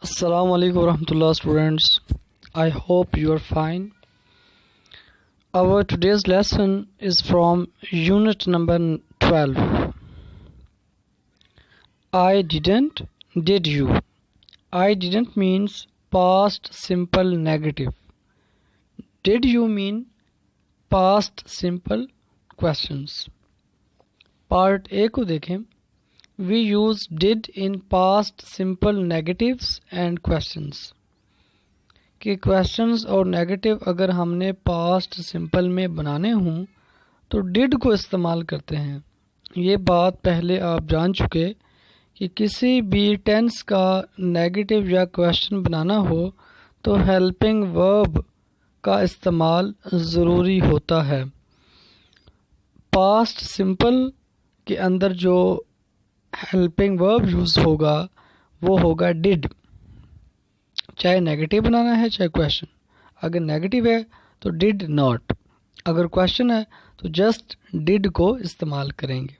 Assalamu alaikum warahmatullah students. I hope you are fine. Our today's lesson is from unit number 12. I didn't, did you? I didn't means past simple negative. Did you mean past simple questions. Part A को देखें. We use did in past simple negatives and questions. कि questions और negative अगर हमने past simple में बनाने हों तो did को इस्तेमाल करते हैं. ये बात पहले आप जान चुके कि किसी भी tense का negative या question बनाना हो तो helping verb का इस्तेमाल ज़रूरी होता है. past simple के अंदर जो हेल्पिंग वर्ब यूज होगा वो होगा डिड. चाहे नेगेटिव बनाना है चाहे क्वेश्चन. अगर नेगेटिव है तो डिड नॉट, अगर क्वेश्चन है तो जस्ट डिड को इस्तेमाल करेंगे.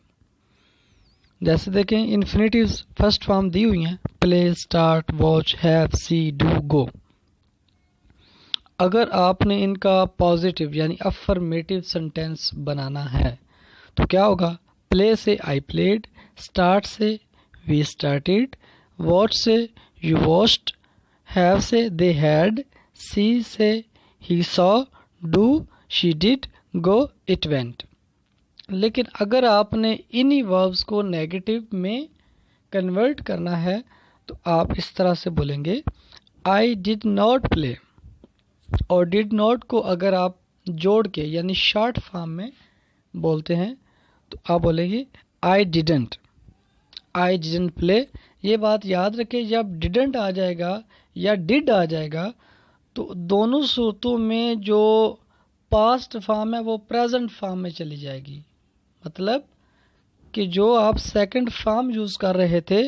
जैसे देखें इन्फिनेटिव्स फर्स्ट फॉर्म दी हुई हैं play, start, watch, have, see, do, go. अगर आपने इनका पॉजिटिव यानी अफर्मेटिव सेंटेंस बनाना है तो क्या होगा. प्ले से आई प्लेड, स्टार्ट से वी स्टार्टेड, वॉच से यू वॉच्ड, हैव से दे हैड, सी से he saw, do she did, go it went. लेकिन अगर आपने इन्हीं वर्ब्स को नेगेटिव में कन्वर्ट करना है तो आप इस तरह से बोलेंगे आई डिड नॉट प्ले. और डिड नॉट को अगर आप जोड़ के यानी शॉर्ट फॉर्म में बोलते हैं तो आप बोलेंगे आई डिडंट प्ले. ये बात याद रखें, जब डिडंट आ जाएगा या डिड आ जाएगा तो दोनों सूरतों में जो पास्ट फॉर्म है वो प्रेजेंट फॉर्म में चली जाएगी. मतलब कि जो आप सेकंड फॉर्म यूज़ कर रहे थे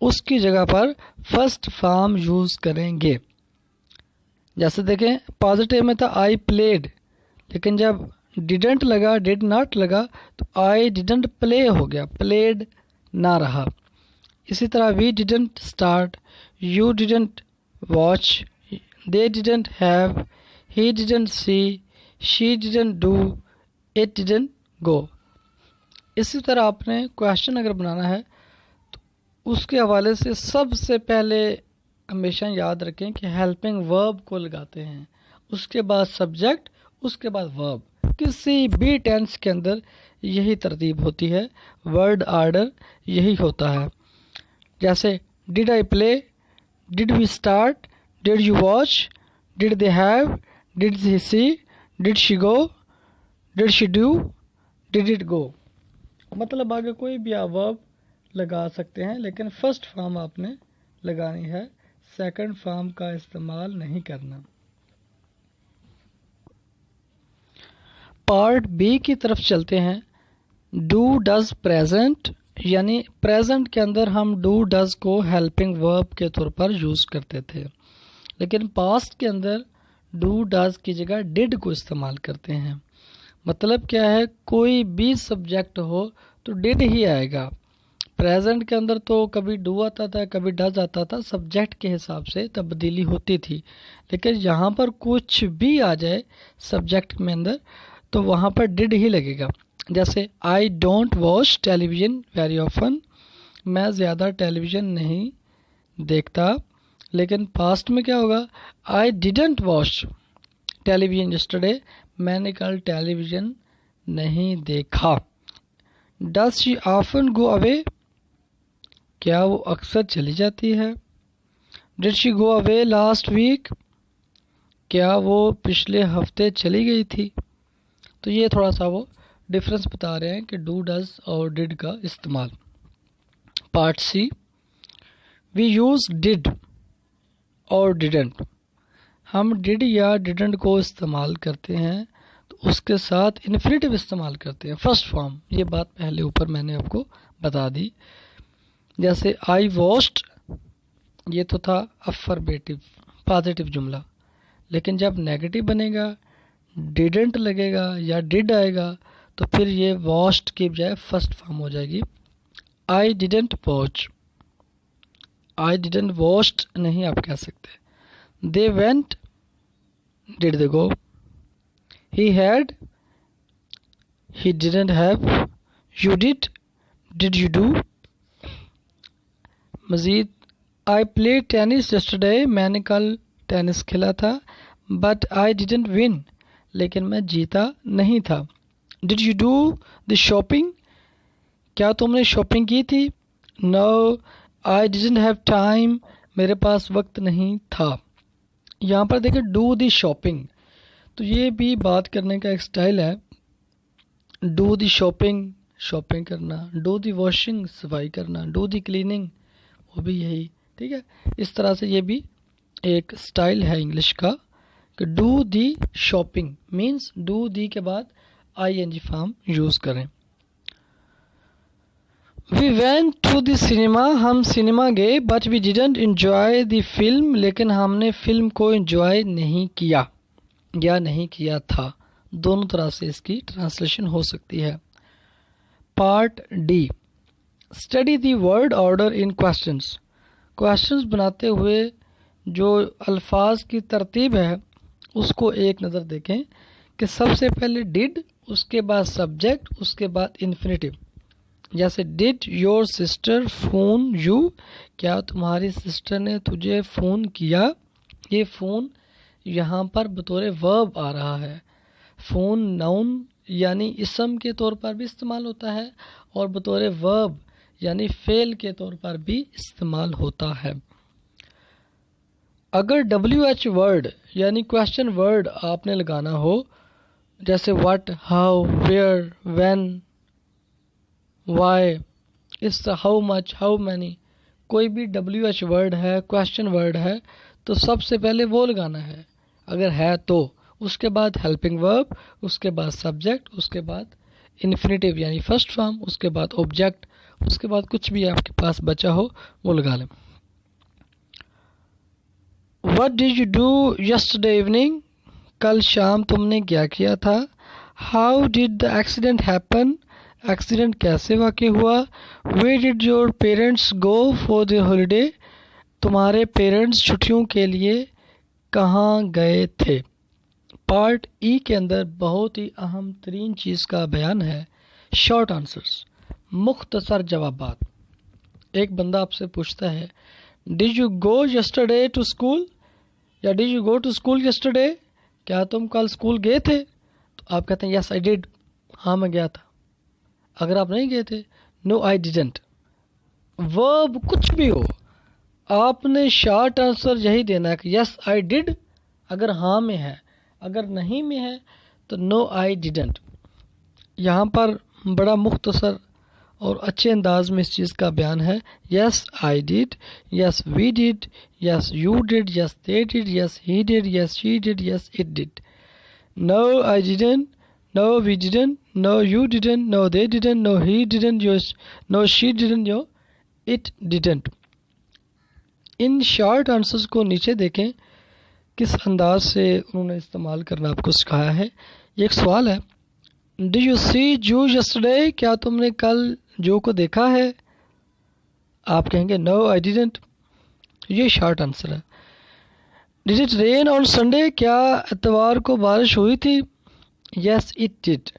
उसकी जगह पर फर्स्ट फॉर्म यूज़ करेंगे. जैसे देखें पॉजिटिव में था आई प्लेड, लेकिन जब डिडंट लगा, डिड नॉट लगा तो आई डिडंट प्ले हो गया, प्लेड ना रहा. इसी तरह we didn't start, you didn't watch, they didn't have, he didn't see, she didn't do, it didn't go. इसी तरह आपने क्वेश्चन अगर बनाना है तो उसके हवाले से सबसे पहले हमेशा याद रखें कि हेल्पिंग वर्ब को लगाते हैं, उसके बाद सब्जेक्ट, उसके बाद वर्ब. किसी भी टेंस के अंदर यही तरतीब होती है, वर्ड ऑर्डर यही होता है. जैसे did I play, did we start, did you watch, did they have, did he see, did she go, did she do, did it go. मतलब आगे कोई भी आप वर्ब लगा सकते हैं लेकिन फर्स्ट फॉर्म आपने लगानी है, सेकंड फॉर्म का इस्तेमाल नहीं करना. पार्ट बी की तरफ चलते हैं. डू डज प्रेजेंट, यानी प्रेजेंट के अंदर हम डू डज को हेल्पिंग वर्ब के तौर पर यूज़ करते थे, लेकिन पास्ट के अंदर डू डज की जगह डिड को इस्तेमाल करते हैं. मतलब क्या है, कोई भी सब्जेक्ट हो तो डिड ही आएगा. प्रेजेंट के अंदर तो कभी डू आता था कभी डज आता था, सब्जेक्ट के हिसाब से तब्दीली होती थी. लेकिन यहाँ पर कुछ भी आ जाए सब्जेक्ट में अंदर तो वहाँ पर डिड ही लगेगा. जैसे I don't watch television very often, मैं ज़्यादा टेलीविज़न नहीं देखता. लेकिन पास्ट में क्या होगा, I didn't watch television yesterday, मैंने कल टेलीविज़न नहीं देखा. Does she often go away, क्या वो अक्सर चली जाती है. Did she go away last week, क्या वो पिछले हफ्ते चली गई थी. तो ये थोड़ा सा वो डिफरेंस बता रहे हैं कि डू डज और डिड का इस्तेमाल. Part C, we use did और डिडंट. हम डिड या डिडंट को इस्तेमाल करते हैं तो उसके साथ इन्फिनेटिव इस्तेमाल करते हैं, फर्स्ट फॉर्म. ये बात पहले ऊपर मैंने आपको बता दी. जैसे आई वॉच्ड, ये तो था अफर्मेटिव पॉजिटिव जुमला, लेकिन जब नेगेटिव बनेगा, डिडंट लगेगा या डिड आएगा तो फिर ये वॉच्ड की बजाय फर्स्ट फॉर्म हो जाएगी. आई didn't watch, I didn't watched नहीं आप कह सकते। They went, did they go. He had, he didn't have. You did you do. मज़ीद, आई प्लेड टेनिस यस्टरडे, मैंने कल टेनिस खेला था। बट आई डिडंट विन, लेकिन मैं जीता नहीं था। Did you do the shopping, क्या तुमने शॉपिंग की थी। No I didn't have time, मेरे पास वक्त नहीं था। यहाँ पर देखिए डू द शॉपिंग, तो ये भी बात करने का एक स्टाइल है। डू द शॉपिंग, शॉपिंग करना। डू द वॉशिंग, सफाई करना। डू द क्लीनिंग, वो भी यही, ठीक है। इस तरह से ये भी एक स्टाइल है इंग्लिश का कि do the shopping means do the के बाद ING फॉर्म यूज़ करें। We went to the cinema, हम सिनेमा गए। But we didn't enjoy the film, लेकिन हमने फिल्म को इंजॉय नहीं किया या नहीं किया था। दोनों तरह से इसकी ट्रांसलेशन हो सकती है। Part D, study the word order in questions. Questions बनाते हुए जो अल्फाज की तरतीब है उसको एक नज़र देखें कि सबसे पहले डिड, उसके बाद सब्जेक्ट, उसके बाद इन्फिनेटिव। जैसे did your sister phone you, क्या तुम्हारी सिस्टर ने तुझे फ़ोन किया। ये फ़ोन यहाँ पर बतौर वर्ब आ रहा है। फ़ोन नाउन यानी इसम के तौर पर भी इस्तेमाल होता है और बतौर वर्ब यानी फेल के तौर पर भी इस्तेमाल होता है। अगर WH वर्ड यानी क्वेश्चन वर्ड आपने लगाना हो, जैसे what, how, where, when, why, इस हाउ मच, हाउ मैनी, कोई भी WH वर्ड है, क्वेश्चन वर्ड है, तो सबसे पहले वो लगाना है अगर है तो। उसके बाद हेल्पिंग वर्ब, उसके बाद सब्जेक्ट, उसके बाद इन्फिनेटिव यानी फर्स्ट फॉर्म, उसके बाद ऑब्जेक्ट, उसके बाद कुछ भी आपके पास बचा हो वो लगा लें। What did you do yesterday evening? कल शाम तुमने क्या किया था। How did the accident happen? Accident कैसे वाक़ हुआ। Where did your parents go for the holiday? तुम्हारे पेरेंट्स छुट्टियों के लिए कहाँ गए थे। पार्ट ई के अंदर बहुत ही अहम तरीन चीज़ का बयान है, शॉर्ट आंसर्स, मुख्तसर जवाबात। एक बंदा आपसे पूछता है did you go yesterday to school या did you go to school yesterday, क्या तुम कल स्कूल गए थे। तो आप कहते हैं यस आई डिड, हाँ मैं गया था। अगर आप नहीं गए थे, नो आई डिडंट। वर्ब कुछ भी हो, आपने शॉर्ट आंसर यही देना है कि यस आई डिड अगर हाँ में है, अगर नहीं में है तो नो आई डिडंट। यहाँ पर बड़ा मुख्तसर और अच्छे अंदाज में इस चीज़ का बयान है। Yes I did, yes we did, yes you did, yes they did, yes he did, yes she did, yes it did. No I didn't, no we didn't, no you didn't, no they didn't, no he didn't, no she didn't, no it didn't. इन short answers को नीचे देखें किस अंदाज से उन्होंने इस्तेमाल करना आपको सिखाया है। ये एक सवाल है, डू यू सी जू यस्टरडे, क्या तुमने कल जो को देखा है। आप कहेंगे नो आई डिडंट, ये शॉर्ट आंसर है। Did it rain on Sunday, क्या इतवार को बारिश हुई थी। Yes it did.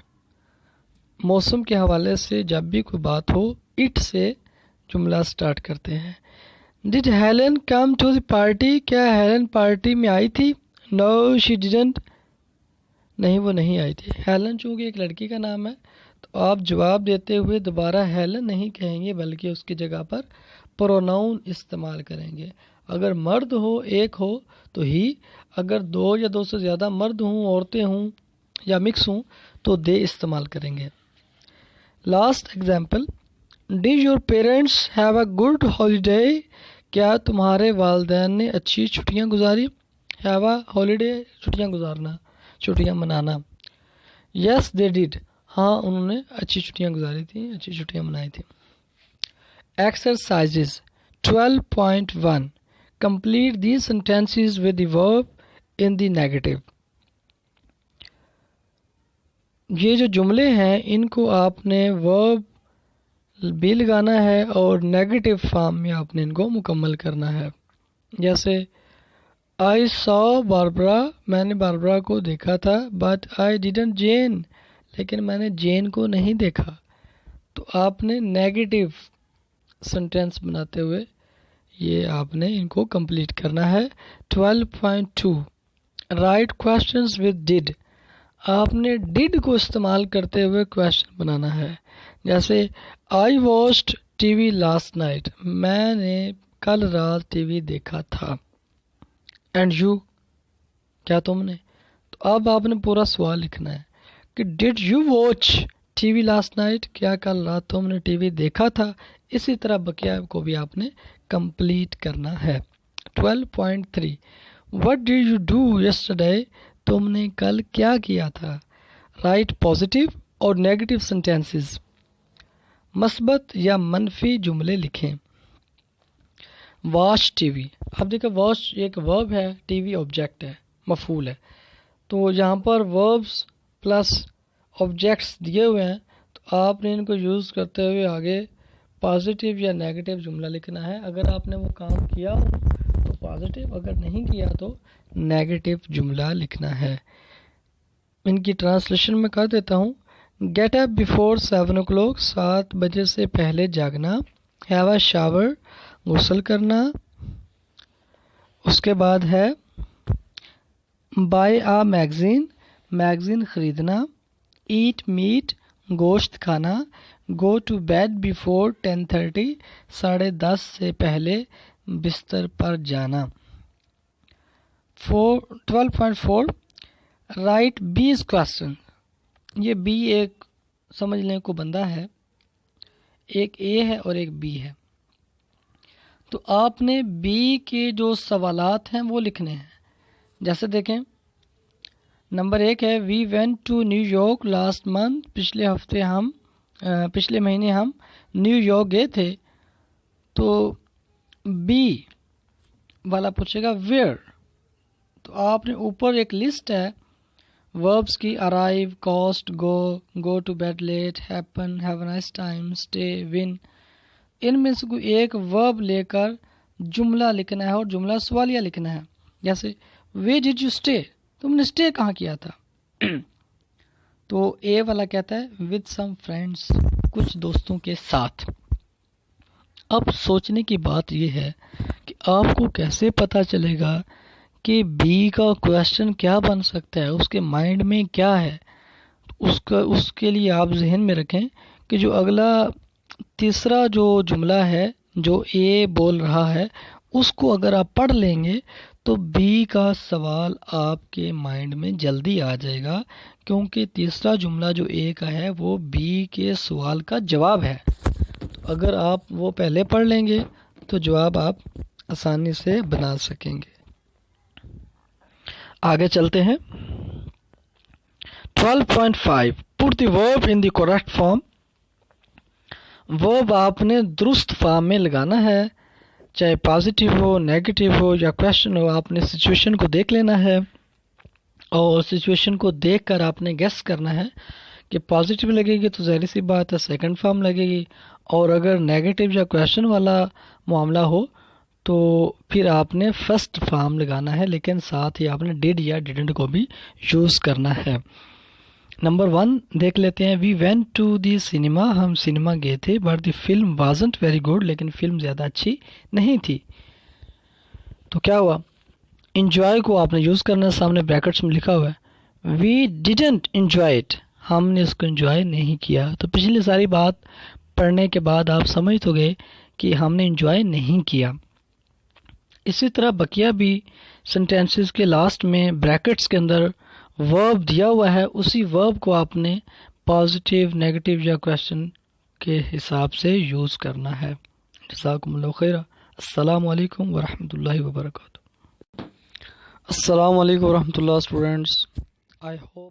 मौसम के हवाले से जब भी कोई बात हो इट से जुमला स्टार्ट करते हैं। Did Helen come to the party, क्या हेलन पार्टी में आई थी। नो शी डिडंट, नहीं वो नहीं आई थी। हेलन चूँकि एक लड़की का नाम है तो आप जवाब देते हुए दोबारा हेलन नहीं कहेंगे बल्कि उसकी जगह पर प्रोनाउन इस्तेमाल करेंगे। अगर मर्द हो, एक हो तो ही, अगर दो या दो से ज़्यादा मर्द हों, औरतें हों या मिक्स हों तो दे इस्तेमाल करेंगे। Last example, did your parents have a good holiday, क्या तुम्हारे वालिदैन ने अच्छी छुट्टियां गुजारी। हैव अ हॉलीडे, छुट्टियां गुजारना, छुट्टियां मनाना। यस दे डिड, हाँ उन्होंने अच्छी छुट्टियां गुजारी थी, अच्छी छुट्टियां मनाई थी। Exercises 12.1 complete these sentences with the verb in the negative. ये जो जुमले हैं इनको आपने वर्ब बी लगाना है और नेगेटिव फॉर्म में आपने इनको मुकम्मल करना है। जैसे आई सॉ बारबरा, मैंने बारबरा को देखा था, बट आई डिडंट जेन, लेकिन मैंने जेन को नहीं देखा। तो आपने नेगेटिव सेंटेंस बनाते हुए ये आपने इनको कंप्लीट करना है। 12.2 राइट क्वेश्चंस विद डिड, आपने डिड को इस्तेमाल करते हुए क्वेश्चन बनाना है। जैसे I watched TV last night, मैंने कल रात टीवी देखा था। एंड यू, क्या तुमने? तो अब आपने पूरा सवाल लिखना है कि did you watch TV last night, क्या कल रात तुमने टीवी देखा था। इसी तरह बकिया को भी आपने कंप्लीट करना है। 12.3 what did you do yesterday, तुमने कल क्या किया था। राइट पॉजिटिव और नेगेटिव सेंटेंसेस, मस्बत या मनफी जुमले लिखें। वॉच टीवी, अब देखो वॉच एक वर्ब है, टीवी ऑब्जेक्ट है, मफूल है। तो यहाँ पर वर्ब्स प्लस ऑब्जेक्ट्स दिए हुए हैं, तो आपने इनको यूज़ करते हुए आगे पॉजिटिव या नेगेटिव जुमला लिखना है। अगर आपने वो काम किया हो तो पॉजिटिव, अगर नहीं किया तो नेगेटिव जुमला लिखना है। इनकी ट्रांसलेशन में कर देता हूँ। गेट अप बिफोर 7 o'clock, 7 बजे से पहले जागना। हैव अ शावर, गुस्ल करना। उसके बाद है बाय आ मैगज़ीन, मैगज़ीन ख़रीदना। ईट मीट, गोश्त खाना। गो टू बेड बिफोर 10:30, 10:30 से पहले बिस्तर पर जाना। 12.4 राइट बीज क्वेश्चन, ये बी एक समझ लें को बंदा है, एक ए है और एक बी है। तो आपने बी के जो सवालात हैं वो लिखने हैं। जैसे देखें, नंबर 1 है we went to New York last month, पिछले महीने हम न्यूयॉर्क गए थे। तो बी वाला पूछेगा वेयर, तो आपने ऊपर एक लिस्ट है वर्ब्स की, arrive, cost, go to bed late, happen, have a nice time, stay, win. इनमें से कोई एक वर्ब लेकर जुमला लिखना है और जुमला सवालिया लिखना है। जैसे वे डिड यू स्टे, तुमने स्टे कहाँ किया था। तो ए वाला कहता है विद सम फ्रेंड्स, कुछ दोस्तों के साथ। अब सोचने की बात यह है कि आपको कैसे पता चलेगा कि बी का क्वेश्चन क्या बन सकता है, उसके माइंड में क्या है। उसके लिए आप जहन में रखें कि जो अगला तीसरा जो जुमला है जो ए बोल रहा है, उसको अगर आप पढ़ लेंगे तो बी का सवाल आपके माइंड में जल्दी आ जाएगा, क्योंकि तीसरा जुमला जो ए का है वो बी के सवाल का जवाब है। तो अगर आप वो पहले पढ़ लेंगे तो जवाब आप आसानी से बना सकेंगे। आगे चलते हैं। 12.5 put the verb in the correct form, verb आपने दुरुस्त फॉर्म में लगाना है, चाहे पॉजिटिव हो, नेगेटिव हो या क्वेश्चन हो। आपने सिचुएशन को देख लेना है और सिचुएशन को देखकर आपने गेस करना है कि पॉजिटिव लगेगी तो ज़ाहिर सी बात है सेकंड फॉर्म लगेगी, और अगर नेगेटिव या क्वेश्चन वाला मामला हो तो फिर आपने फर्स्ट फॉर्म लगाना है, लेकिन साथ ही आपने डिड या डिडंट को भी यूज़ करना है। नंबर 1 देख लेते हैं। We went to the cinema, हम सिनेमा गए थे, but the film wasn't very good, लेकिन फिल्म ज़्यादा अच्छी नहीं थी। तो क्या हुआ, इंजॉय को आपने यूज़ करना है, सामने ब्रैकेट्स में लिखा हुआ है वी डिडंट इंजॉय इट, हमने इसको इंजॉय नहीं किया। तो पिछली सारी बात पढ़ने के बाद आप समझ तो गए कि हमने इंजॉय नहीं किया। इसी तरह बकिया भी सेंटेंसेस के लास्ट में ब्रैकेट्स के अंदर वर्ब दिया हुआ है, उसी वर्ब को आपने पॉजिटिव, नेगेटिव या क्वेश्चन के हिसाब से यूज़ करना है। जज़ाकुमुल्लाहु खैरा। अस्सलामु अलैकुम वरहमतुल्लाहि वबरकातुहू। अस्सलामु अलैकुम वरहमतुल्लाह स्टूडेंट्स, आई होप